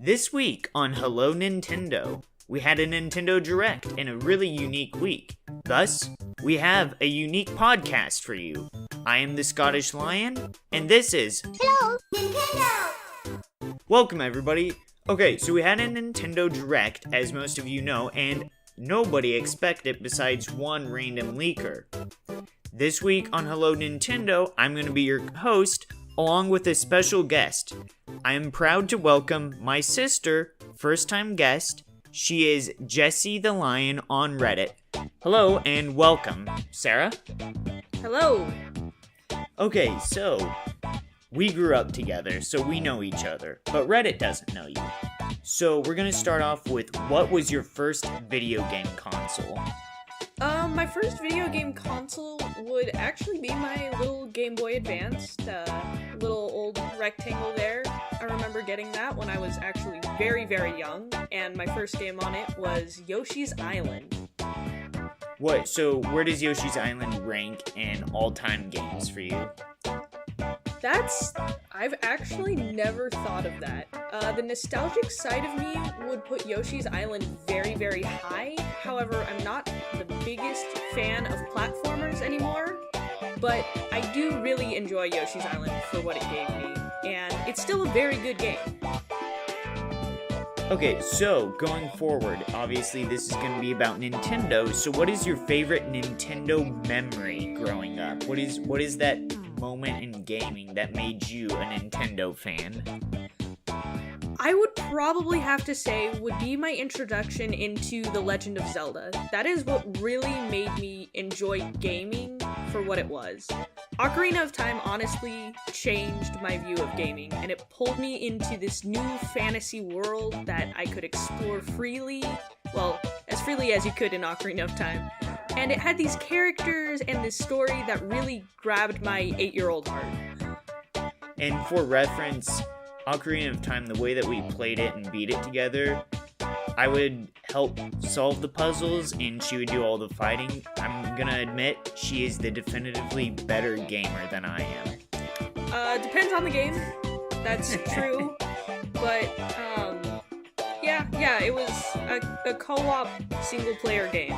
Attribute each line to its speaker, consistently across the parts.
Speaker 1: This week on Hello Nintendo, we had a Nintendo Direct and a really unique week. Thus, we have a unique podcast for you. I am the Scottish Lion, and this is
Speaker 2: Hello Nintendo!
Speaker 1: Welcome everybody. Okay, so we had a Nintendo Direct, as most of you know, and nobody expected it besides one random leaker. This week on Hello Nintendo, I'm going to be your host, along with a special guest. I am proud to welcome my sister, first-time guest. She is jessiethelion on Reddit. Hello and welcome, Sarah.
Speaker 3: Hello.
Speaker 1: Okay, so we grew up together, so we know each other, but Reddit doesn't know you. So we're going to start off with, what was your first video game console?
Speaker 3: My first video game console would actually be my little Game Boy Advance, little old rectangle there. I remember getting that when I was actually very, very young, and my first game on it was Yoshi's Island.
Speaker 1: So where does Yoshi's Island rank in all-time games for you?
Speaker 3: I've actually never thought of that. The nostalgic side of me would put Yoshi's Island very, very high. However, I'm not the biggest fan of platformers anymore, but I do really enjoy Yoshi's Island for what it gave me, and it's still a very good game.
Speaker 1: Okay, so going forward, obviously this is going to be about Nintendo, so what is your favorite Nintendo memory growing up? What is that moment in gaming that made you a Nintendo fan?
Speaker 3: I would probably have to say would be my introduction into The Legend of Zelda. That is what really made me enjoy gaming for what it was. Ocarina of Time honestly changed my view of gaming, and it pulled me into this new fantasy world that I could explore freely, well, as freely as you could in Ocarina of Time. And it had these characters and this story that really grabbed my 8-year-old heart.
Speaker 1: And for reference, Ocarina of Time, the way that we played it and beat it together, I would help solve the puzzles and she would do all the fighting. I'm gonna admit, she is the definitively better gamer than I am.
Speaker 3: Depends on the game. That's true. But, yeah, it was a co-op single-player game.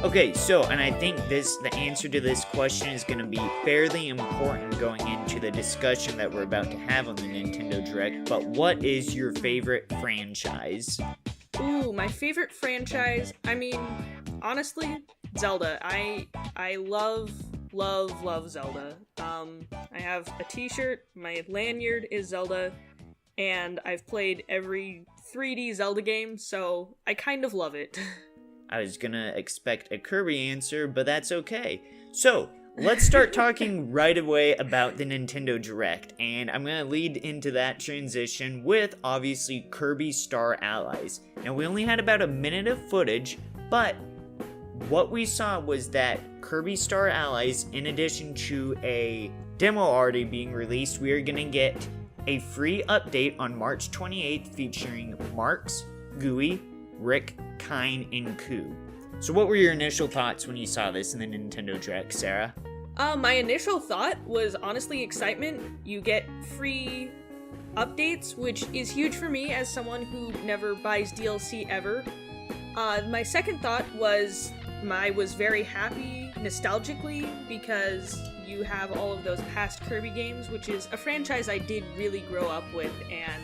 Speaker 1: Okay, so, and I think the answer to this question is going to be fairly important going into the discussion that we're about to have on the Nintendo Direct, but what is your favorite franchise?
Speaker 3: Ooh, my favorite franchise, I mean, honestly, Zelda. I love Zelda. I have a t-shirt, my lanyard is Zelda, and I've played every 3D Zelda game, so I kind of love it.
Speaker 1: I was gonna expect a Kirby answer, but that's okay. So, let's start talking right away about the Nintendo Direct, and I'm gonna lead into that transition with, obviously, Kirby Star Allies. Now, we only had about a minute of footage, but what we saw was that Kirby Star Allies, in addition to a demo already being released, we are gonna get a free update on March 28th featuring Marks, Gooey, Rick, Kine, and Koo. So what were your initial thoughts when you saw this in the Nintendo Direct, Sarah?
Speaker 3: My initial thought was honestly excitement. You get free updates, which is huge for me as someone who never buys DLC ever. My second thought was I was very happy nostalgically because you have all of those past Kirby games, which is a franchise I did really grow up with, and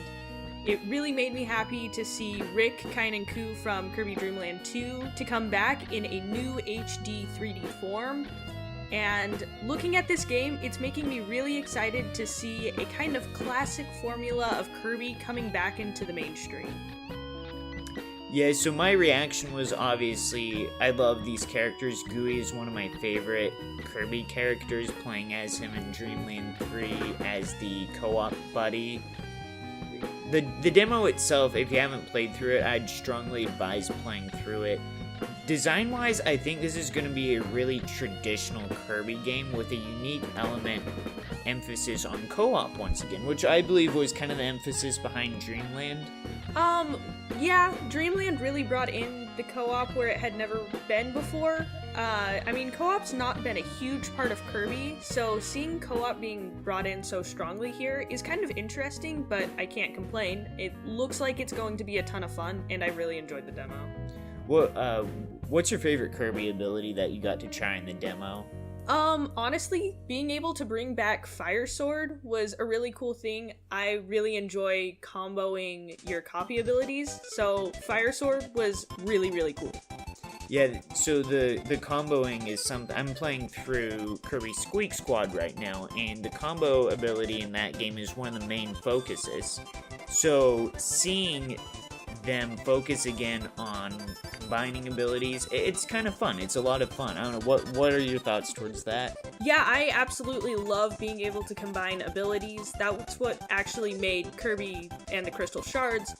Speaker 3: it really made me happy to see Rick, Kine, and Koo from Kirby Dream Land 2 to come back in a new HD 3D form. And looking at this game, it's making me really excited to see a kind of classic formula of Kirby coming back into the mainstream.
Speaker 1: Yeah, so my reaction was obviously, I love these characters. Gooey is one of my favorite Kirby characters, playing as him in Dreamland 3 as the co-op buddy. The demo itself, if you haven't played through it, I'd strongly advise playing through it. Design-wise, I think this is going to be a really traditional Kirby game with a unique element, emphasis on co-op once again, which I believe was kind of the emphasis behind Dreamland.
Speaker 3: Yeah, Dreamland really brought in the co-op where it had never been before, I mean, co-op's not been a huge part of Kirby, so seeing co-op being brought in so strongly here is kind of interesting, but I can't complain. It looks like it's going to be a ton of fun, and I really enjoyed the demo.
Speaker 1: What's your favorite Kirby ability that you got to try in the demo?
Speaker 3: Honestly, being able to bring back Fire Sword was a really cool thing. I really enjoy comboing your copy abilities, so Fire Sword was really, really cool.
Speaker 1: Yeah, so the comboing is something. I'm playing through Kirby Squeak Squad right now, and the combo ability in that game is one of the main focuses. So seeing them focus again on combining abilities, it's kind of fun. It's a lot of fun. I don't know, what are your thoughts towards that?
Speaker 3: Yeah, I absolutely love being able to combine abilities. That's what actually made Kirby and the Crystal Shards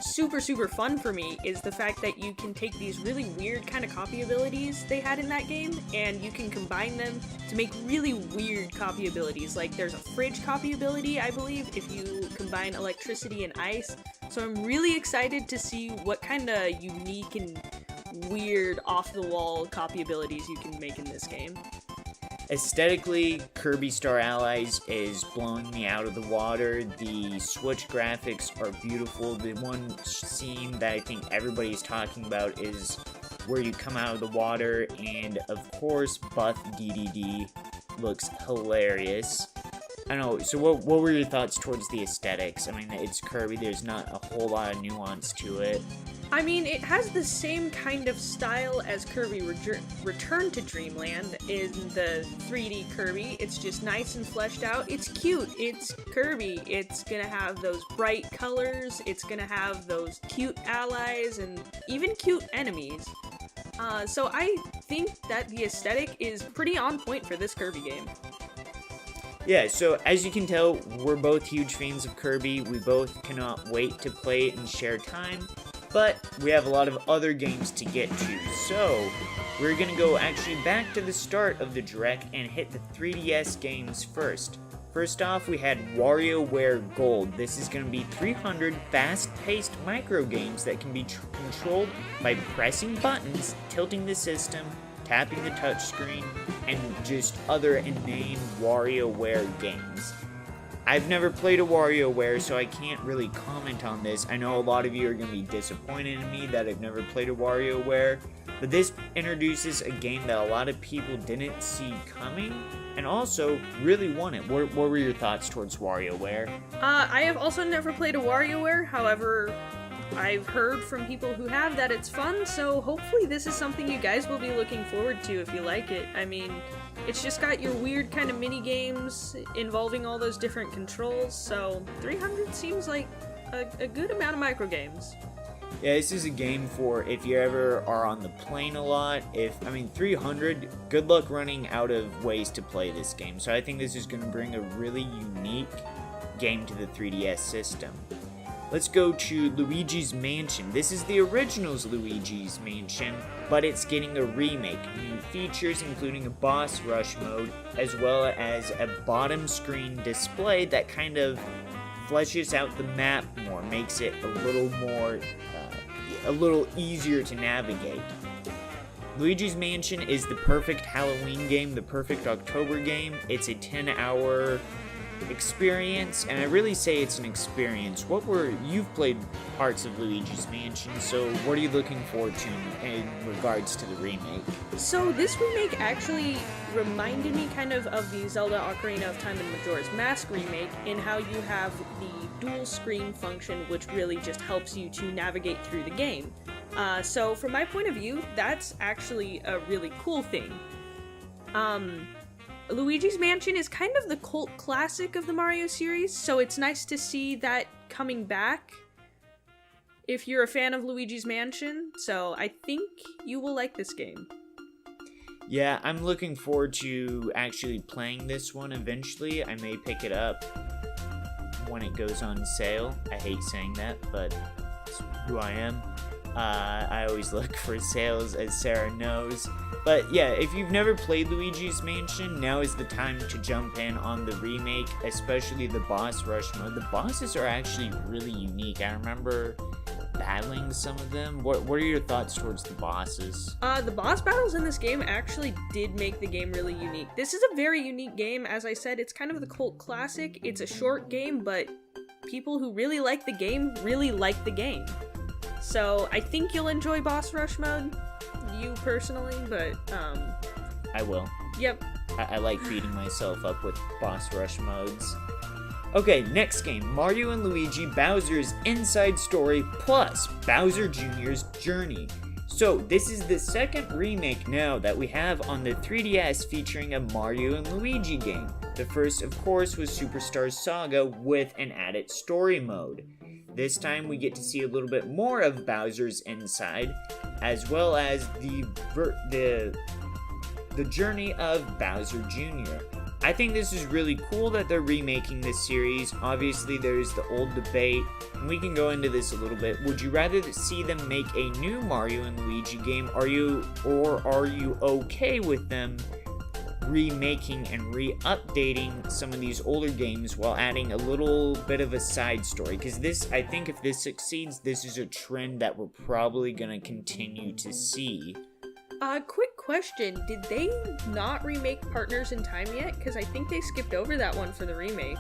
Speaker 3: super, super fun for me, is the fact that you can take these really weird kind of copy abilities they had in that game, and you can combine them to make really weird copy abilities. Like, there's a fridge copy ability, I believe, if you combine electricity and ice. So I'm really excited to see what kind of unique and weird off-the-wall copy abilities you can make in this game.
Speaker 1: Aesthetically, Kirby Star Allies is blowing me out of the water. The Switch graphics are beautiful. The one scene that I think everybody's talking about is where you come out of the water, and of course, Buff DDD looks hilarious. I don't know, so what were your thoughts towards the aesthetics? I mean, it's Kirby, there's not a whole lot of nuance to it.
Speaker 3: I mean, it has the same kind of style as Kirby Return to Dreamland in the 3D Kirby. It's just nice and fleshed out. It's cute. It's Kirby. It's gonna have those bright colors. It's gonna have those cute allies and even cute enemies. So I think that the aesthetic is pretty on point for this Kirby game.
Speaker 1: Yeah, so as you can tell, we're both huge fans of Kirby. We both cannot wait to play it and share time. But we have a lot of other games to get to, so we're gonna go actually back to the start of the Direct and hit the 3DS games first. First off, we had WarioWare Gold. This is gonna be 300 fast-paced micro games that can be controlled by pressing buttons, tilting the system, tapping the touchscreen, and just other inane WarioWare games. I've never played a WarioWare, so I can't really comment on this. I know a lot of you are going to be disappointed in me that I've never played a WarioWare, but this introduces a game that a lot of people didn't see coming, and also really wanted. What were your thoughts towards WarioWare?
Speaker 3: I have also never played a WarioWare, however, I've heard from people who have that it's fun, so hopefully this is something you guys will be looking forward to if you like it. I mean, it's just got your weird kind of mini games involving all those different controls, so 300 seems like a good amount of micro games.
Speaker 1: Yeah, this is a game for if you ever are on the plane a lot. 300, good luck running out of ways to play this game. So I think this is going to bring a really unique game to the 3DS system. Let's go to Luigi's Mansion. This is the original's Luigi's Mansion, but it's getting a remake. New features including a boss rush mode, as well as a bottom screen display that kind of fleshes out the map more, makes it a little easier to navigate. Luigi's Mansion is the perfect Halloween game, the perfect October game. It's a 10-hour experience, and I really say it's an experience. You've played parts of Luigi's Mansion, so what are you looking forward to in regards to the remake?
Speaker 3: So this remake actually reminded me kind of the Zelda Ocarina of Time and Majora's Mask remake, in how you have the dual screen function, which really just helps you to navigate through the game. So from my point of view, that's actually a really cool thing. Luigi's Mansion is kind of the cult classic of the Mario series, so it's nice to see that coming back if you're a fan of Luigi's Mansion, so I think you will like this game.
Speaker 1: Yeah, I'm looking forward to actually playing this one eventually. I may pick it up when it goes on sale. I hate saying that, but it's who I am. I always look for sales, as Sarah knows. But yeah, if you've never played Luigi's Mansion, now is the time to jump in on the remake, especially the boss rush mode. The bosses are actually really unique. I remember battling some of them. What are your thoughts towards the bosses?
Speaker 3: The boss battles in this game actually did make the game really unique. This is a very unique game. As I said, it's kind of the cult classic. It's a short game, but people who really like the game really like the game. So I think you'll enjoy boss rush mode, you personally, but
Speaker 1: I will.
Speaker 3: Yep.
Speaker 1: I like beating myself up with boss rush modes. Okay, next game, Mario & Luigi Bowser's Inside Story plus Bowser Jr.'s Journey. So this is the second remake now that we have on the 3DS featuring a Mario & Luigi game. The first, of course, was Superstar Saga with an added story mode. This time we get to see a little bit more of Bowser's Inside, as well as the journey of Bowser Jr. I think this is really cool that they're remaking this series. Obviously, there's the old debate, and we can go into this a little bit. Would you rather see them make a new Mario and Luigi game, or are you okay with them remaking and re-updating some of these older games while adding a little bit of a side story? Because this, I think if this succeeds, this is a trend that we're probably going to continue to see.
Speaker 3: Quick question. Did they not remake Partners in Time yet? Because I think they skipped over that one for the remake.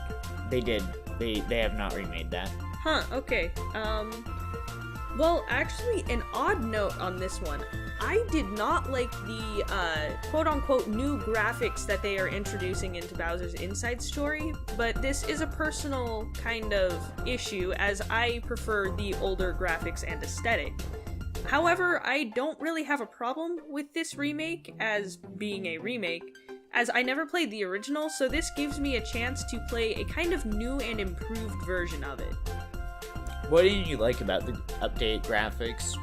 Speaker 1: They did. They have not remade that.
Speaker 3: Huh, okay. Well, actually, an odd note on this one. I did not like the, quote-unquote new graphics that they are introducing into Bowser's Inside Story, but this is a personal kind of issue, as I prefer the older graphics and aesthetic. However, I don't really have a problem with this remake as being a remake, as I never played the original, so this gives me a chance to play a kind of new and improved version of it.
Speaker 1: What didn't you like about the update graphics?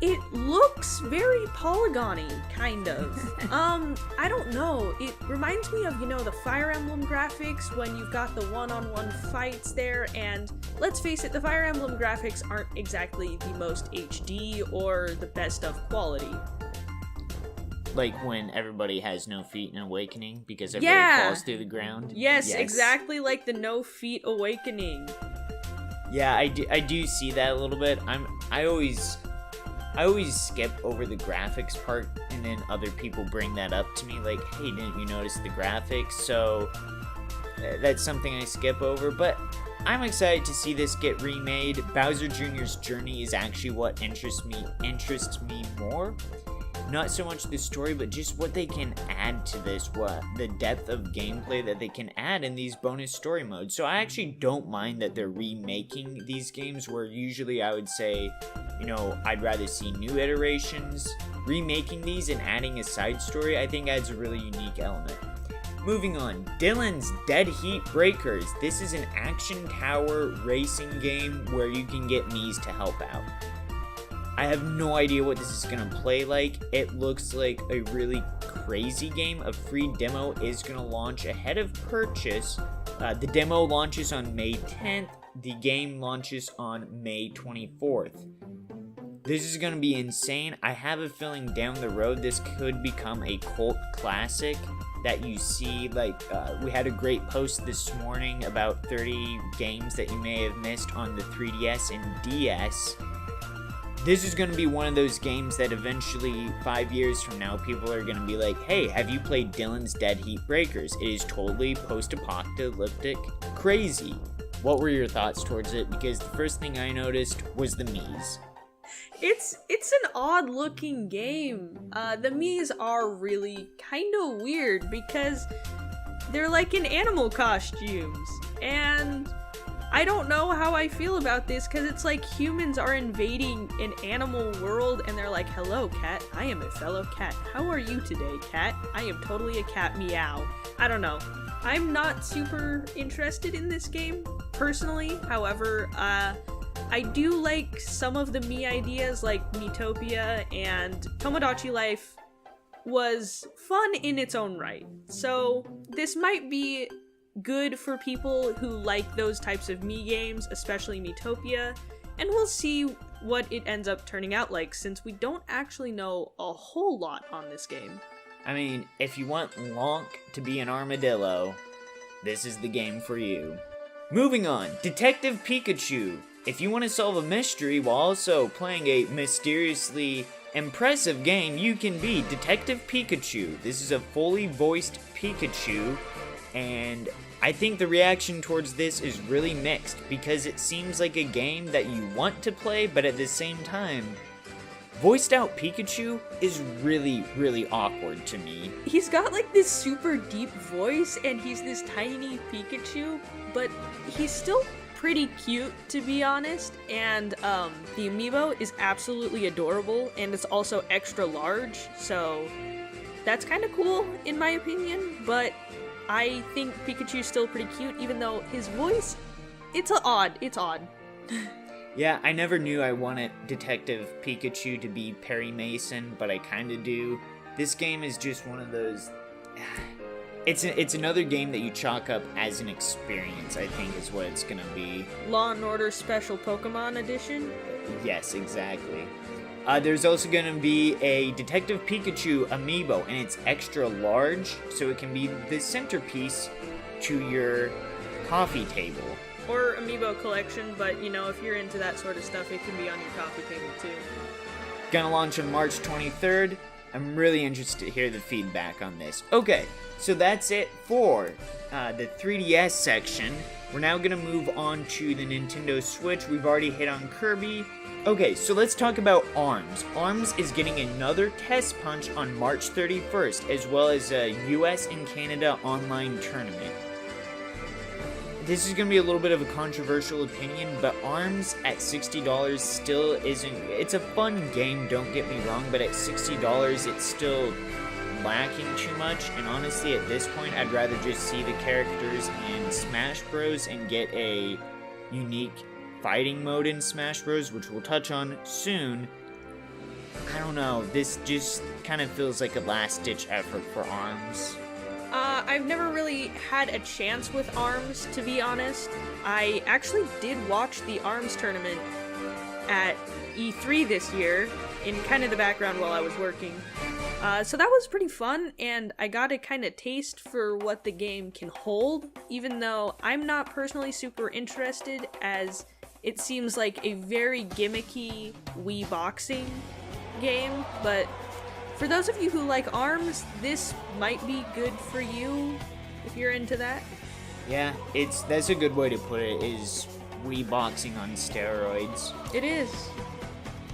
Speaker 3: It looks very polygony, kind of. I don't know. It reminds me of, the Fire Emblem graphics when you've got the one-on-one fights there, and let's face it, the Fire Emblem graphics aren't exactly the most HD or the best of quality.
Speaker 1: Like when everybody has no feet in Awakening because everybody falls through the ground?
Speaker 3: Yes, exactly like the No Feet Awakening.
Speaker 1: Yeah, I do see that a little bit. I always skip over the graphics part, and then other people bring that up to me, like, hey, didn't you notice the graphics? So that's something I skip over, but I'm excited to see this get remade. Bowser Jr.'s Journey is actually what interests me more. Not so much the story, but just what they can add to this, the depth of gameplay that they can add in these bonus story modes. So I actually don't mind that they're remaking these games, where usually I would say, I'd rather see new iterations. Remaking these and adding a side story, I think adds a really unique element. Moving on, Dylan's Dead Heat Breakers. This is an action tower racing game where you can get Miis to help out. I have no idea what this is going to play like. It looks like a really crazy game. A free demo is going to launch ahead of purchase. The demo launches on May 10th. The game launches on May 24th. This is going to be insane. I have a feeling down the road this could become a cult classic that you see. We had a great post this morning about 30 games that you may have missed on the 3DS and DS. This is going to be one of those games that eventually, 5 years from now, people are going to be like, hey, have you played Dylan's Dead Heat Breakers? It is totally post-apocalyptic crazy. What were your thoughts towards it? Because the first thing I noticed was the Miis.
Speaker 3: It's an odd looking game. The Miis are really kind of weird because they're like in animal costumes, and I don't know how I feel about this, because it's like humans are invading an animal world and they're like, hello cat, I am a fellow cat. How are you today, cat? I am totally a cat, meow. I don't know. I'm not super interested in this game, personally. However, I do like some of the Mii ideas, like Miitopia, and Tomodachi Life was fun in its own right. So this might be good for people who like those types of Mii games, especially Miitopia, and we'll see what it ends up turning out like, since we don't actually know a whole lot on this game.
Speaker 1: I mean, if you want Lonk to be an armadillo, this is the game for you. Moving on, Detective Pikachu. if you want to solve a mystery while also playing a mysteriously impressive game, you can be Detective Pikachu. This is a fully voiced Pikachu, and I think the reaction towards this is really mixed because it seems like a game that you want to play, but at the same time, voiced out Pikachu is really, really awkward to me.
Speaker 3: He's got like this super deep voice and he's this tiny Pikachu, but he's still pretty cute, to be honest, and the amiibo is absolutely adorable, and it's also extra large, so that's kind of cool in my opinion, but I think Pikachu's still pretty cute, even though his voice, it's odd.
Speaker 1: Yeah, I never knew I wanted Detective Pikachu to be Perry Mason, but I kinda do. This game is just one of those... It's another game that you chalk up as an experience, I think is what it's gonna be.
Speaker 3: Law & Order Special Pokemon Edition?
Speaker 1: Yes, exactly. There's also gonna be a Detective Pikachu amiibo, and it's extra large, so it can be the centerpiece to your coffee table.
Speaker 3: Or amiibo collection, but you know, if you're into that sort of stuff, it can be on your coffee table too.
Speaker 1: Gonna launch on March 23rd. I'm really interested to hear the feedback on this. Okay, so that's it for the 3DS section. We're now gonna move on to the Nintendo Switch. We've already hit on Kirby. Okay, so let's talk about ARMS. ARMS is getting another test punch on March 31st, as well as a US and Canada online tournament. This is going to be a little bit of a controversial opinion, but ARMS at $60 still isn't... It's a fun game, don't get me wrong, but at $60 it's still lacking too much, and honestly at this point I'd rather just see the characters in Smash Bros. And get a unique fighting mode in Smash Bros., which we'll touch on soon. I don't know, this just kind of feels like a last-ditch effort for ARMS.
Speaker 3: I've never really had a chance with ARMS, to be honest. I actually did watch the ARMS tournament at E3 this year, in kind of the background while I was working. So that was pretty fun, and I got a kind of taste for what the game can hold, even though I'm not personally super interested, as it seems like a very gimmicky Wii boxing game, but for those of you who like ARMS, this might be good for you, if you're into that.
Speaker 1: Yeah, that's a good way to put it, is Wii boxing on steroids.
Speaker 3: It is.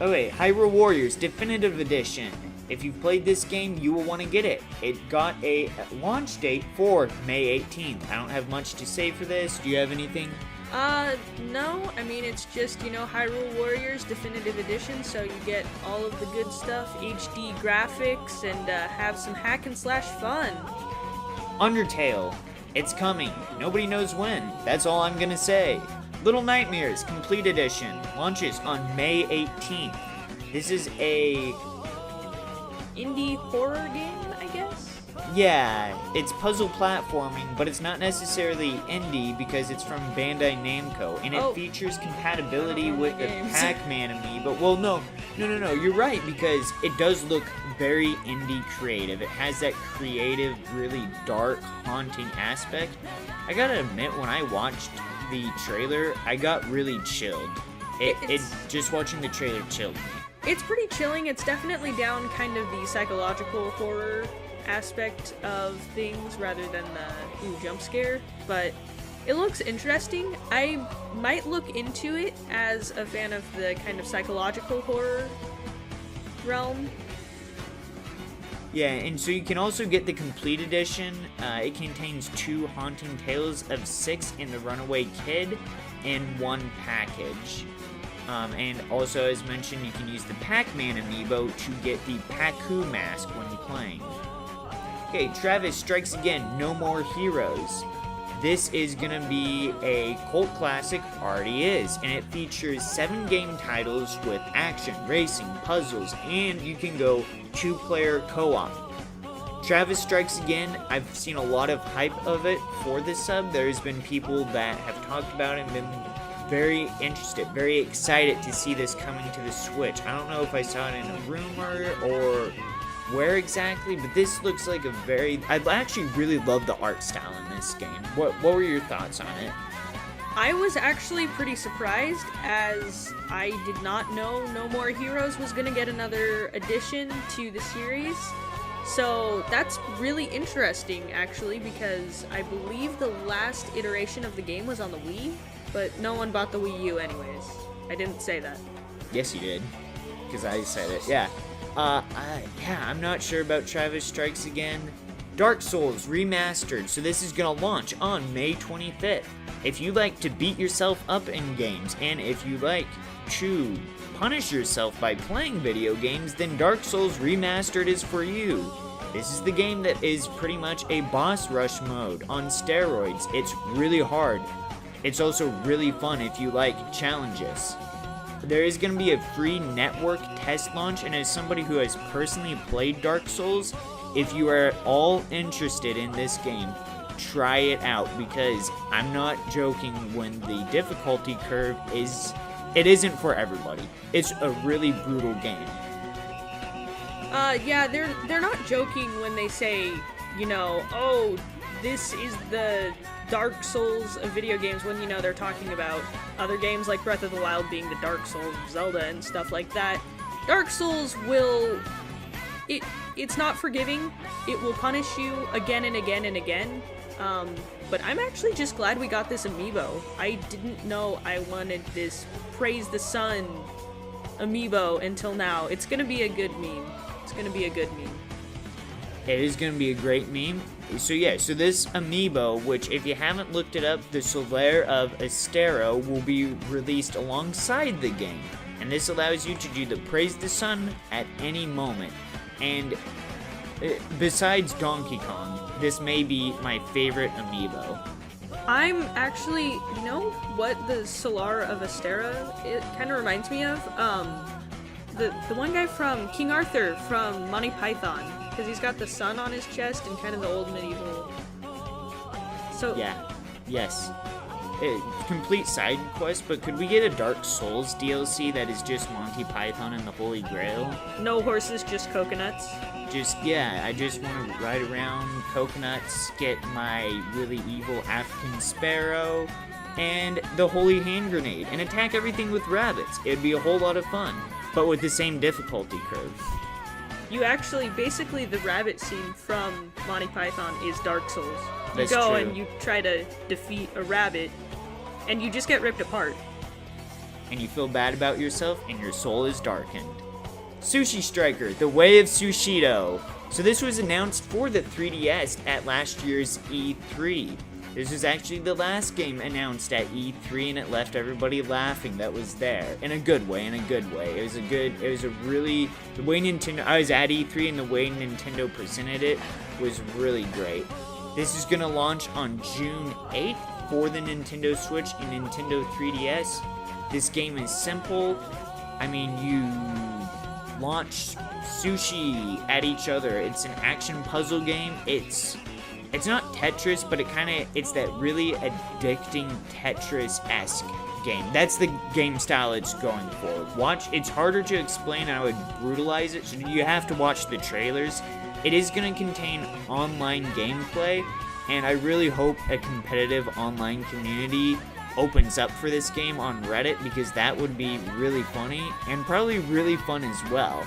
Speaker 1: Okay, Hyrule Warriors Definitive Edition. If you've played this game, you will want to get it. It got a launch date for May 18th. I don't have much to say for this. Do you have anything?
Speaker 3: No. I mean, it's just, you know, Hyrule Warriors Definitive Edition, so you get all of the good stuff, HD graphics, and have some hack and slash fun.
Speaker 1: Undertale. It's coming. Nobody knows when. That's all I'm gonna say. Little Nightmares Complete Edition launches on May 18th. This is a
Speaker 3: indie horror game, I guess?
Speaker 1: Yeah, it's puzzle platforming, but it's not necessarily indie because it's from Bandai Namco, and it features compatibility with the Pac-Man amiibo. Well, no, you're right, because it does look very indie creative. It has that creative, really dark, haunting aspect. I gotta admit, when I watched the trailer, I got really chilled. It just watching the trailer chilled me.
Speaker 3: It's pretty chilling. It's definitely down kind of the psychological horror aspect of things rather than the jump scare, but it looks interesting. I might look into it as a fan of the kind of psychological horror realm.
Speaker 1: Yeah, and so you can also get the Complete Edition. It contains 2 Haunting Tales of 6 in the Runaway Kid in one package. And also, as mentioned, you can use the Pac-Man amiibo to get the Pac-Hoo mask when playing. Okay, Travis Strikes Again, No More Heroes. This is gonna be a cult classic, already is, and it features 7 game titles with action, racing, puzzles, and you can go 2-player co-op. Travis Strikes Again, I've seen a lot of hype of it for this sub. There's been people that have talked about it and been very interested, very excited to see this coming to the Switch. I don't know if I saw it in a rumor or where exactly, but this looks like a very... I actually really love the art style in this game. What were your thoughts on it?
Speaker 3: I was actually pretty surprised, as I did not know No More Heroes was going to get another addition to the series. So that's really interesting, actually, because I believe the last iteration of the game was on the Wii, but no one bought the Wii U anyways. I didn't say that.
Speaker 1: Yes, you did, because I said it. Yeah. I'm not sure about Travis Strikes Again. Dark Souls Remastered. So this is gonna launch on May 25th. If you like to beat yourself up in games, and if you like to punish yourself by playing video games, then Dark Souls Remastered is for you. This is the game that is pretty much a boss rush mode on steroids. It's really hard. It's also really fun if you like challenges. There is going to be a free network test launch, and as somebody who has personally played Dark Souls, if you are at all interested in this game, try it out, because I'm not joking when the difficulty curve isn't for everybody. It's a really brutal game.
Speaker 3: Yeah, they're not joking when they say, oh, this is the Dark Souls of video games, when, they're talking about other games like Breath of the Wild being the Dark Souls of Zelda and stuff like that. Dark Souls it's not forgiving. It will punish you again and again and again. But I'm actually just glad we got this amiibo. I didn't know I wanted this Praise the Sun amiibo until now. It's gonna be a good meme. It's gonna be a good meme.
Speaker 1: It is going to be a great meme. So this amiibo, which if you haven't looked it up, the Solaire of Astero will be released alongside the game. And this allows you to do the Praise the Sun at any moment. And besides Donkey Kong, this may be my favorite amiibo.
Speaker 3: I'm actually, what the Solar of Astera, it kind of reminds me of? The one guy from King Arthur from Monty Python, because he's got the sun on his chest and kind of the old medieval. So
Speaker 1: yeah, yes. Complete side quest, but could we get a Dark Souls DLC that is just Monty Python and the Holy Grail?
Speaker 3: No horses, just coconuts.
Speaker 1: I just want to ride around coconuts, get my really evil African sparrow, and the Holy Hand Grenade, and attack everything with rabbits. It'd be a whole lot of fun, but with the same difficulty curve.
Speaker 3: You actually, basically, the rabbit scene from Monty Python is Dark Souls. You
Speaker 1: That's
Speaker 3: go
Speaker 1: true.
Speaker 3: and you try to defeat a rabbit, and you just get ripped apart.
Speaker 1: And you feel bad about yourself, and your soul is darkened. Sushi Striker, The Way of Sushido. So this was announced for the 3DS at last year's E3. This was actually the last game announced at E3, and it left everybody laughing that was there. In a good way. The way Nintendo, I was at E3, and the way Nintendo presented it was really great. This is going to launch on June 8th for the Nintendo Switch and Nintendo 3DS. This game is simple. You launch sushi at each other. It's an action puzzle game. It's not Tetris, but it's that really addicting Tetris-esque game. That's the game style it's going for. It's harder to explain, I would brutalize it, so you have to watch the trailers. It is going to contain online gameplay, and I really hope a competitive online community opens up for this game on Reddit, because that would be really funny, and probably really fun as well.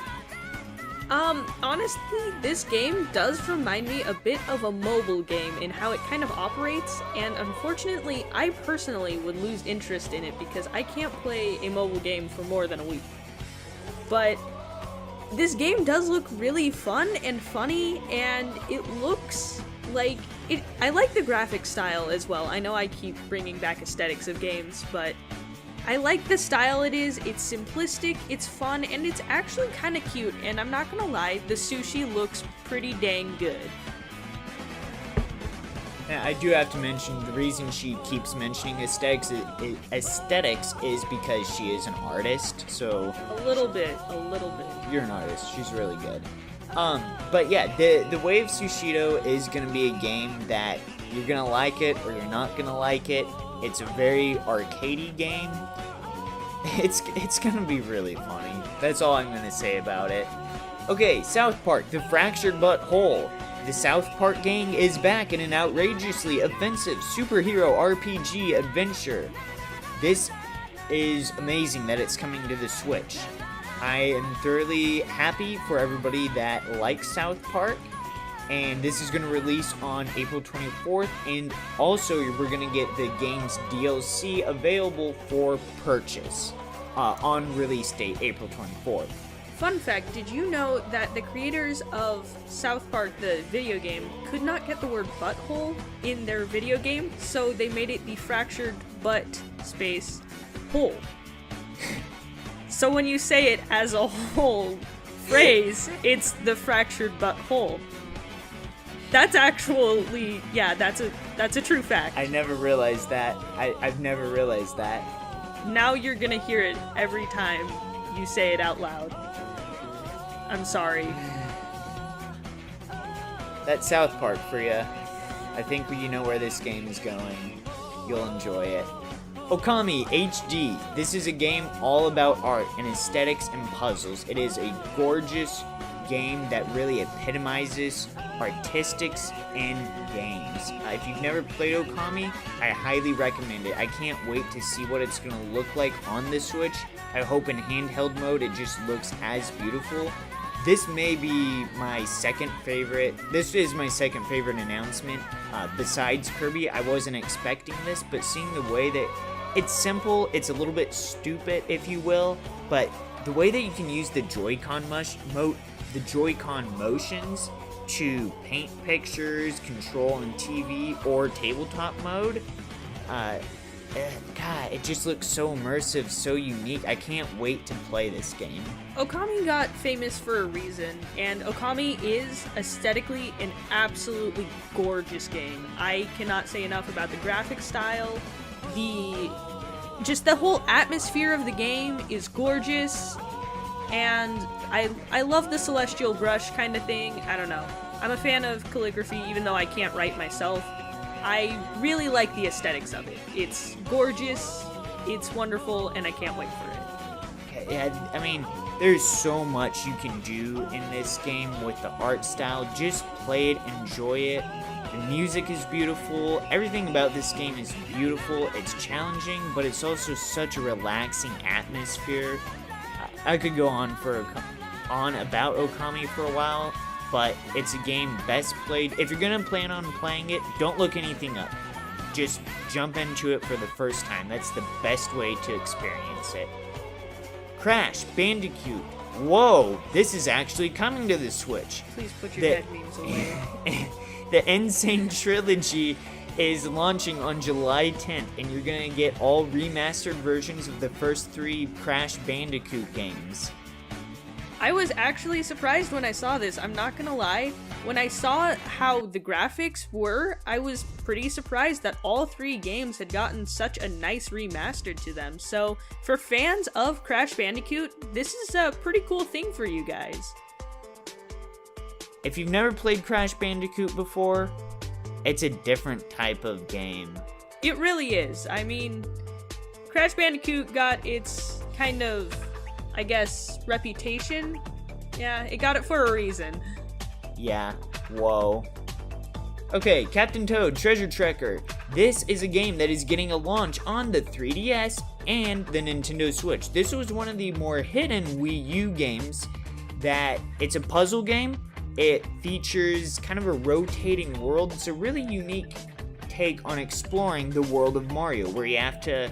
Speaker 3: Honestly, this game does remind me a bit of a mobile game in how it kind of operates, and unfortunately, I personally would lose interest in it because I can't play a mobile game for more than a week. But this game does look really fun and funny, and it looks like it. I like the graphic style as well. I know I keep bringing back aesthetics of games, but I like the style it is. It's simplistic, it's fun, and it's actually kind of cute. And I'm not gonna lie, the sushi looks pretty dang good.
Speaker 1: Yeah, I do have to mention, the reason she keeps mentioning aesthetics is because she is an artist, so...
Speaker 3: A little bit.
Speaker 1: You're an artist, she's really good. But yeah, the Way of Sushido is going to be a game that you're going to like it or you're not going to like it. It's a very arcadey game. It's going to be really funny. That's all I'm going to say about it. Okay, South Park, The Fractured But Whole. The South Park gang is back in an outrageously offensive superhero RPG adventure. This is amazing that it's coming to the Switch. I am thoroughly happy for everybody that likes South Park, and this is going to release on April 24th, and also we're going to get the game's DLC available for purchase on release date, April 24th.
Speaker 3: Fun fact, did you know that the creators of South Park, the video game, could not get the word butthole in their video game, so they made it the fractured butt space hole. So when you say it as a whole phrase, it's the fractured butt hole. That's actually, yeah, that's a true fact.
Speaker 1: I never realized that. I've never realized that.
Speaker 3: Now you're gonna hear it every time you say it out loud. I'm sorry.
Speaker 1: That's South Park for you. I think you know where this game is going. You'll enjoy it. Okami HD. This is a game all about art and aesthetics and puzzles. It is a gorgeous game that really epitomizes artistics in games. If you've never played Okami, I highly recommend it. I can't wait to see what it's going to look like on the Switch. I hope in handheld mode it just looks as beautiful. This may be my second favorite. This is my second favorite announcement. Besides Kirby, I wasn't expecting this, but seeing the way that it's simple, it's a little bit stupid, if you will, but the way that you can use the Joy-Con motions to paint pictures, control on TV, or tabletop mode, God, it just looks so immersive, so unique. I can't wait to play this game.
Speaker 3: Okami got famous for a reason, and Okami is aesthetically an absolutely gorgeous game. I cannot say enough about the graphic style. The whole atmosphere of the game is gorgeous, and I love the celestial brush kind of thing. I don't know. I'm a fan of calligraphy, even though I can't write myself. I really like the aesthetics of it. It's gorgeous, it's wonderful, and I can't wait for it.
Speaker 1: Yeah, I mean, there's so much you can do in this game with the art style. Just play it, enjoy it. The music is beautiful. Everything about this game is beautiful. It's challenging, but it's also such a relaxing atmosphere. I could go on about Okami for a while, but it's a game best played. If you're gonna plan on playing it, don't look anything up. Just jump into it for the first time. That's the best way to experience it. Crash Bandicoot. Whoa, this is actually coming to the Switch.
Speaker 3: Please put your dead memes away.
Speaker 1: The Insane Trilogy is launching on July 10th, and you're gonna get all remastered versions of the first 3 Crash Bandicoot games.
Speaker 3: I was actually surprised when I saw this, I'm not gonna lie. When I saw how the graphics were, I was pretty surprised that all 3 games had gotten such a nice remaster to them. So, for fans of Crash Bandicoot, this is a pretty cool thing for you guys.
Speaker 1: If you've never played Crash Bandicoot before, it's a different type of game.
Speaker 3: It really is. I mean, Crash Bandicoot got its kind of, I guess, reputation. Yeah, it got it for a reason.
Speaker 1: Yeah, whoa. Okay, Captain Toad Treasure Tracker. This is a game that is getting a launch on the 3DS and the Nintendo Switch. This was one of the more hidden Wii U games that it's a puzzle game. It features kind of a rotating world. It's a really unique take on exploring the world of Mario, where you have to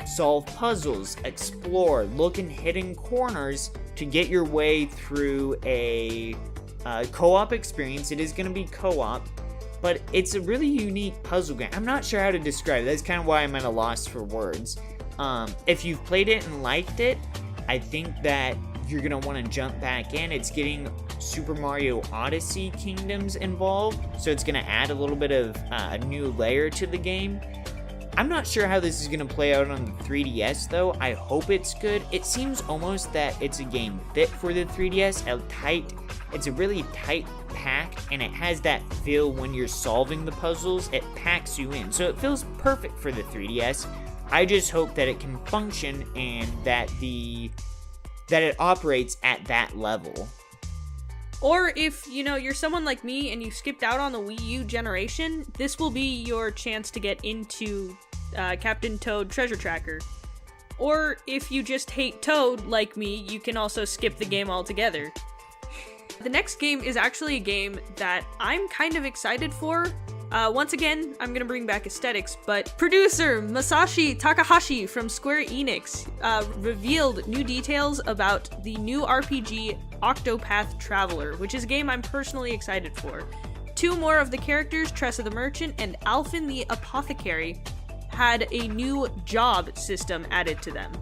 Speaker 1: solve puzzles, explore, look in hidden corners to get your way through a co-op experience. It is going to be co-op, but it's a really unique puzzle game. I'm not sure how to describe it. That's kind of why I'm at a loss for words. If you've played it and liked it, I think that you're going to want to jump back in. It's getting Super Mario Odyssey Kingdoms involved, so it's going to add a little bit of a new layer to the game. I'm not sure how this is going to play out on the 3DS, though. I hope it's good. It seems almost that it's a game fit for the 3DS. It's a really tight pack, and it has that feel when you're solving the puzzles. It packs you in, so it feels perfect for the 3DS. I just hope that it can function and that it operates at that level.
Speaker 3: Or if, you're someone like me and you skipped out on the Wii U generation, this will be your chance to get into Captain Toad Treasure Tracker. Or if you just hate Toad, like me, you can also skip the game altogether. The next game is actually a game that I'm kind of excited for. Once again, I'm gonna bring back aesthetics, but producer Masashi Takahashi from Square Enix revealed new details about the new RPG Octopath Traveler, which is a game I'm personally excited for. 2 more of the characters, Tressa the Merchant and Alphen the Apothecary, had a new job system added to them.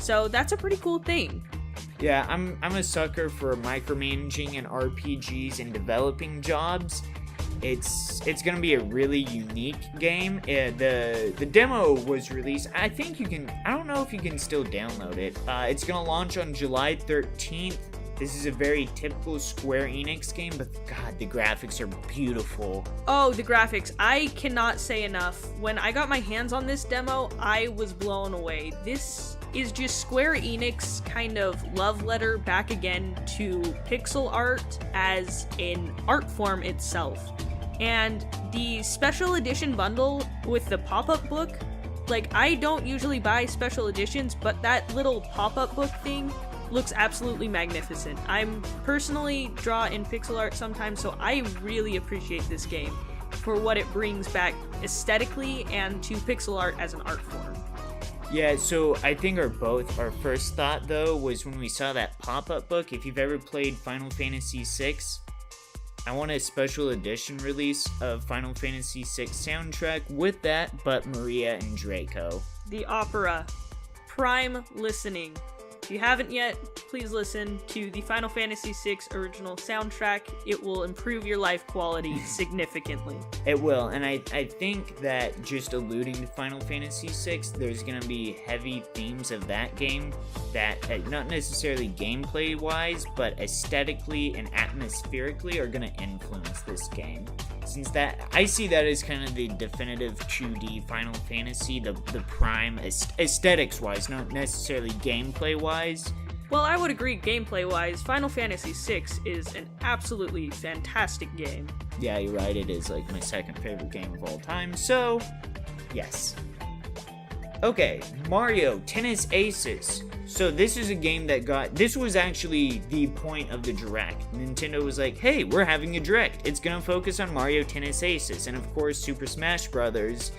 Speaker 3: So that's a pretty cool thing.
Speaker 1: Yeah, I'm a sucker for micromanaging in RPGs and developing jobs. It's gonna be a really unique game. The demo was released. I think you can. I don't know if you can still download it. It's gonna launch on July 13th. This is a very typical Square Enix game, but God, the graphics are beautiful.
Speaker 3: Oh, the graphics. I cannot say enough. When I got my hands on this demo, I was blown away. This is just Square Enix kind of love letter back again to pixel art as an art form itself. And the special edition bundle with the pop-up book, like, I don't usually buy special editions, but that little pop-up book thing looks absolutely magnificent. I'm personally draw in pixel art sometimes, so I really appreciate this game for what it brings back aesthetically and to pixel art as an art form.
Speaker 1: Yeah, so I think our first thought though was when we saw that pop-up book. If you've ever played Final Fantasy VI, I want a special edition release of Final Fantasy VI soundtrack with that, but Maria and Draco.
Speaker 3: The opera. Prime listening. If you haven't yet, please listen to the Final Fantasy VI original soundtrack. It will improve your life quality significantly.
Speaker 1: It will, and I think that just alluding to Final Fantasy VI, there's going to be heavy themes of that game that, not necessarily gameplay-wise, but aesthetically and atmospherically are going to influence this game. Since that, I see that as kind of the definitive 2D Final Fantasy, the prime aesthetics-wise, not necessarily gameplay-wise.
Speaker 3: Well, I would agree gameplay-wise, Final Fantasy VI is an absolutely fantastic game.
Speaker 1: Yeah, you're right, it is like my second favorite game of all time, so, yes. Okay, Mario Tennis Aces. So this is a game that this was actually the point of the Direct. Nintendo was like, hey, we're having a Direct. It's gonna focus on Mario Tennis Aces. And of course, Super Smash Bros.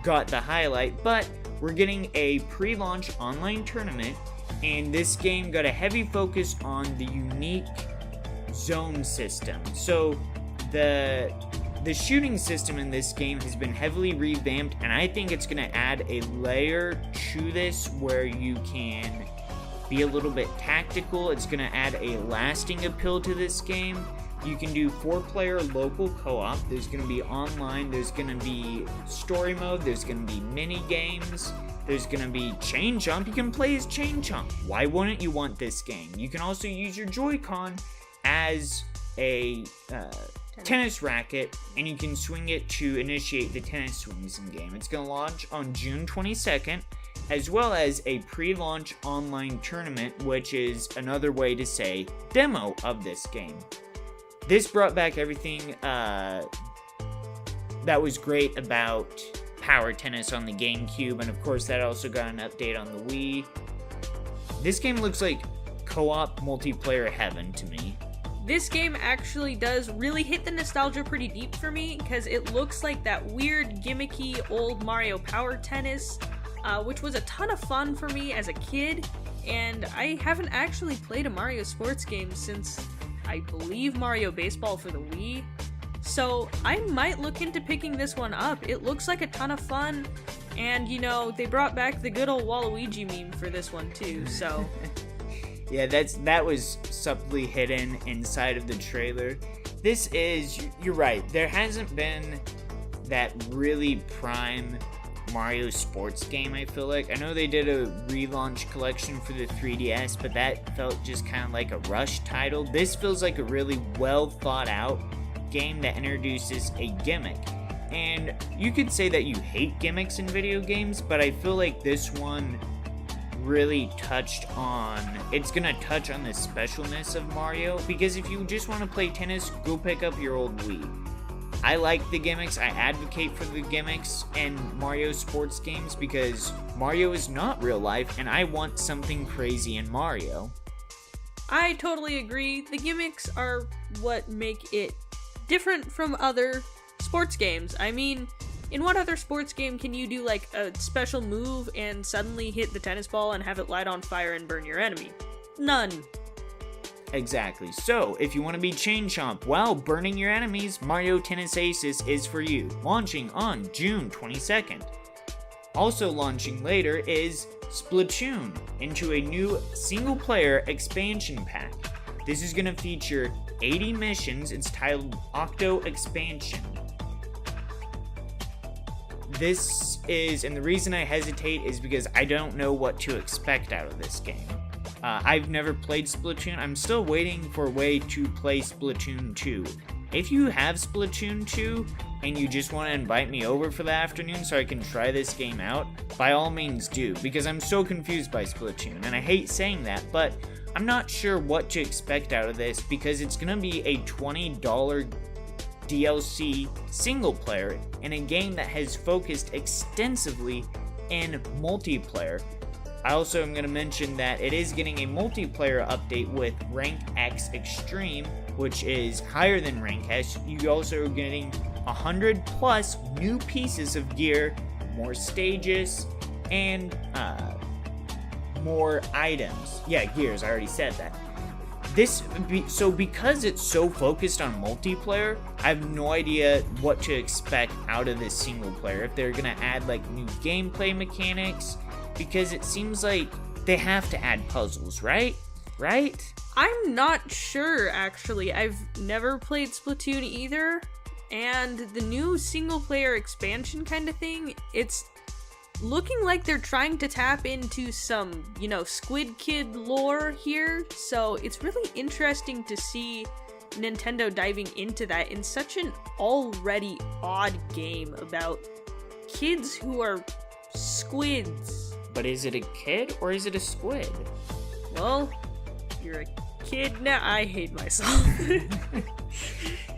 Speaker 1: Got the highlight, but we're getting a pre-launch online tournament, and this game got a heavy focus on the unique zone system. So the shooting system in this game has been heavily revamped, and I think it's going to add a layer to this where you can be a little bit tactical. It's going to add a lasting appeal to this game. You can do 4-player local co-op. There's going to be online. There's going to be story mode. There's going to be mini games. There's going to be Chain Chomp. You can play as Chain Chomp. Why wouldn't you want this game? You can also use your Joy-Con as a tennis racket, and you can swing it to initiate the tennis swings in game. It's going to launch on June 22nd, as well as a pre-launch online tournament, which is another way to say demo of this game. This brought back everything that was great about Power Tennis on the GameCube, and of course that also got an update on the Wii. This game looks like co-op multiplayer heaven to me.
Speaker 3: This game actually does really hit the nostalgia pretty deep for me, because it looks like that weird, gimmicky old Mario Power Tennis, which was a ton of fun for me as a kid, and I haven't actually played a Mario sports game since, I believe, Mario Baseball for the Wii. So I might look into picking this one up. It looks like a ton of fun, and they brought back the good old Waluigi meme for this one too, so...
Speaker 1: Yeah, that was subtly hidden inside of the trailer. This is, you're right, there hasn't been that really prime Mario sports game, I feel like. I know they did a relaunch collection for the 3DS, but that felt just kind of like a rush title. This feels like a really well thought out game that introduces a gimmick. And you could say that you hate gimmicks in video games, but I feel like this one really it's gonna touch on the specialness of Mario, because if you just want to play tennis, go pick up your old Wii. I like the gimmicks, I advocate for the gimmicks in Mario sports games because Mario is not real life and I want something crazy in Mario.
Speaker 3: I totally agree. The gimmicks are what make it different from other sports games. I mean, in what other sports game can you do like a special move and suddenly hit the tennis ball and have it light on fire and burn your enemy? None.
Speaker 1: Exactly. So, if you want to be Chain Chomp while burning your enemies, Mario Tennis Aces is for you, launching on June 22nd. Also launching later is Splatoon into a new single-player expansion pack. This is going to feature 80 missions. It's titled Octo Expansion. And the reason I hesitate is because I don't know what to expect out of this game. I've never played Splatoon. I'm still waiting for a way to play Splatoon 2. If you have Splatoon 2 and you just want to invite me over for the afternoon so I can try this game out, by all means do, because I'm so confused by Splatoon, and I hate saying that, but I'm not sure what to expect out of this because it's going to be a $20 DLC single player in a game that has focused extensively in multiplayer. I also am going to mention that it is getting a multiplayer update with Rank X Extreme, which is higher than Rank S. You also are getting 100 plus new pieces of gear, more stages, and more items. Yeah, gears, I already said that. Because it's so focused on multiplayer, I have no idea what to expect out of this single player. If they're gonna add like new gameplay mechanics, because it seems like they have to add puzzles, right? Right?
Speaker 3: I'm not sure, actually. I've never played Splatoon either, and the new single-player expansion kind of thing, it's looking like they're trying to tap into some, Squid Kid lore here, so it's really interesting to see Nintendo diving into that in such an already odd game about kids who are squids.
Speaker 1: But is it a kid or is it a squid?
Speaker 3: Well, you're a kid now. I hate myself.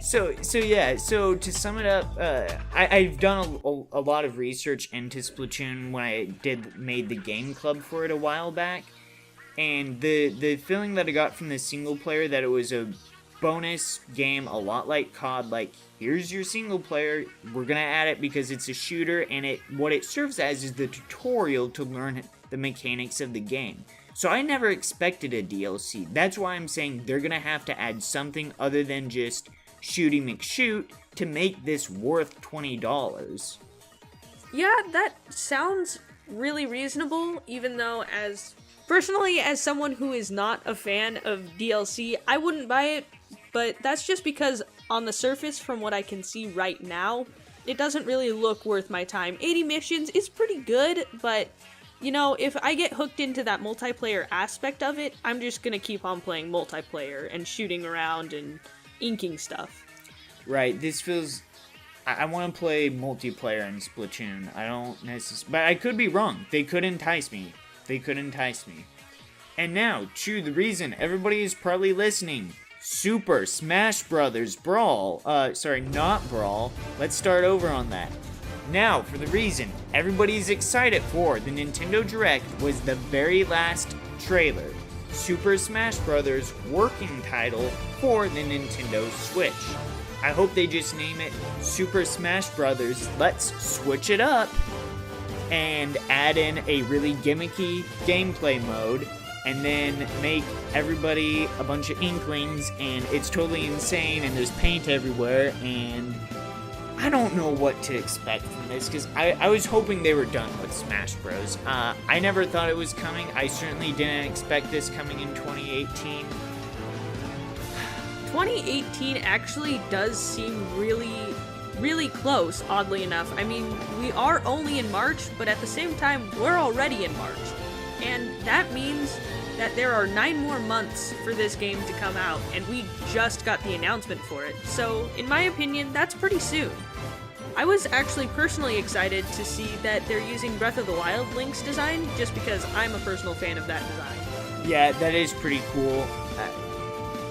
Speaker 1: So to sum it up, I've done a lot of research into Splatoon when I made the game club for it a while back, and the feeling that I got from the single player, that it was a bonus game, a lot like COD, like, here's your single player, we're gonna add it because it's a shooter, and what it serves as is the tutorial to learn the mechanics of the game. So I never expected a DLC. That's why I'm saying they're gonna have to add something other than just Shooty McShoot to make this worth $20.
Speaker 3: Yeah, that sounds really reasonable, even though personally, as someone who is not a fan of DLC, I wouldn't buy it, but that's just because on the surface, from what I can see right now, it doesn't really look worth my time. 80 missions is pretty good, but if I get hooked into that multiplayer aspect of it, I'm just gonna keep on playing multiplayer and shooting around and inking stuff.
Speaker 1: Right, this feels... I want to play multiplayer in Splatoon. I don't necessarily... But I could be wrong. They could entice me. And now, to the reason everybody is probably listening. Super Smash Bros. Brawl. Not Brawl. Let's start over on that. Now, for the reason everybody's excited for the Nintendo Direct was the very last trailer. Super Smash Bros. Working title for the Nintendo Switch. I hope they just name it Super Smash Bros. Let's Switch It Up and add in a really gimmicky gameplay mode and then make everybody a bunch of inklings and it's totally insane and there's paint everywhere and I don't know what to expect from this because I was hoping they were done with Smash Bros. I never thought it was coming. I certainly didn't expect this coming in 2018.
Speaker 3: 2018 actually does seem really, really close, oddly enough. I mean, we are only in March, but at the same time, we're already in March. And that means that there are 9 more months for this game to come out, and we just got the announcement for it. So, in my opinion, that's pretty soon. I was actually personally excited to see that they're using Breath of the Wild Link's design, just because I'm a personal fan of that design.
Speaker 1: Yeah, that is pretty cool.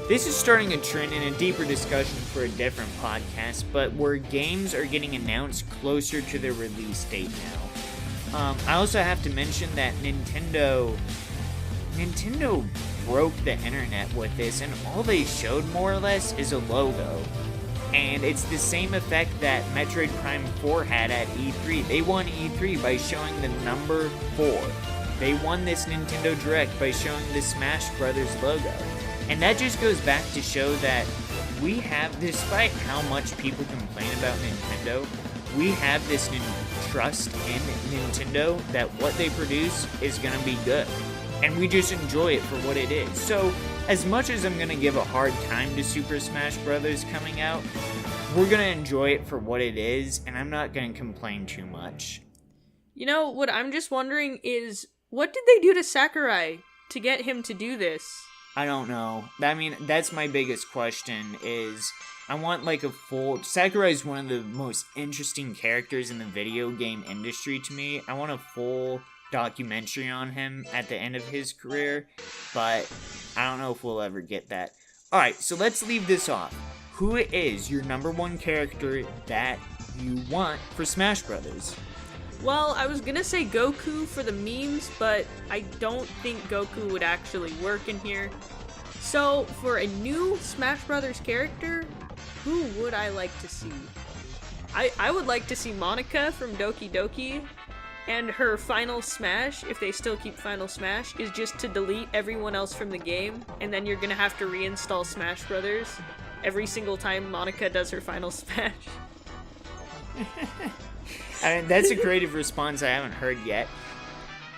Speaker 1: This is starting a trend in a deeper discussion for a different podcast, but where games are getting announced closer to their release date now. I also have to mention that Nintendo broke the internet with this, and all they showed more or less is a logo. And it's the same effect that Metroid Prime 4 had at E3. They won E3 by showing the number 4. They won this Nintendo Direct by showing the Smash Brothers logo. And that just goes back to show that we have, despite how much people complain about Nintendo, we have this trust in Nintendo that what they produce is going to be good. And we just enjoy it for what it is. So, as much as I'm going to give a hard time to Super Smash Bros. Coming out, we're going to enjoy it for what it is, and I'm not going to complain too much.
Speaker 3: You know, what I'm just wondering is, what did they do to Sakurai to get him to do this?
Speaker 1: I don't know. I mean, that's my biggest question is, I want like a full... Sakurai is one of the most interesting characters in the video game industry to me. I want a full documentary on him at the end of his career, but I don't know if we'll ever get that. Alright, so let's leave this off. Who is your number one character that you want for Smash Brothers?
Speaker 3: Well, I was gonna say Goku for the memes, but I don't think Goku would actually work in here. So, for a new Smash Brothers character, who would I like to see? I would like to see Monica from Doki Doki, and her final smash, if they still keep final smash, is just to delete everyone else from the game, and then you're gonna have to reinstall Smash Brothers every single time Monica does her final smash.
Speaker 1: I mean, that's a creative response I haven't heard yet.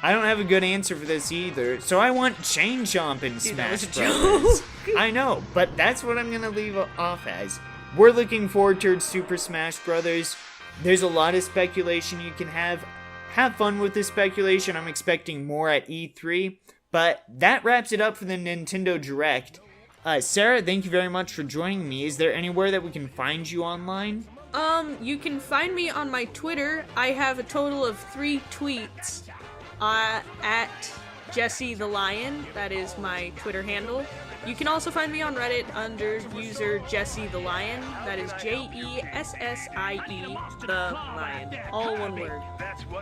Speaker 1: I don't have a good answer for this either, so I want Chain Chomp in Smash Brothers. I know, but that's what I'm gonna leave off as. We're looking forward to Super Smash Brothers. There's a lot of speculation you can have. Have fun with the speculation. I'm expecting more at E3, but that wraps it up for the Nintendo Direct. Sarah, thank you very much for joining me. Is there anywhere that we can find you online?
Speaker 3: You can find me on my Twitter. I have a total of 3 tweets. At jessiethelion, that is my Twitter handle. You can also find me on Reddit under user jessiethelion, that is Jessiie the Lion, all one word.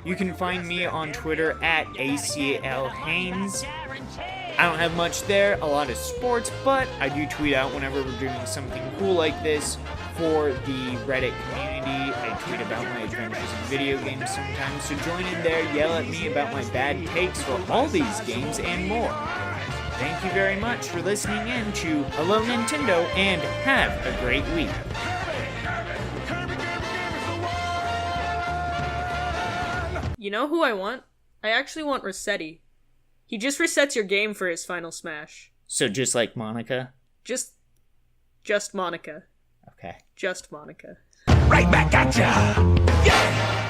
Speaker 1: You can find me on Twitter at ACLHaines. I don't have much there, a lot of sports, but I do tweet out whenever we're doing something cool like this for the Reddit community. I tweet about my adventures in video games sometimes, so join in there, yell at me about my bad takes for all these games and more. Thank you very much for listening in to Hello Nintendo, and have a great week.
Speaker 3: You know who I want? I actually want Rossetti. He just resets your game for his final smash.
Speaker 1: So just like Monica?
Speaker 3: Just Monica.
Speaker 1: Okay.
Speaker 3: Just Monica.
Speaker 2: Right back at ya! Yeah!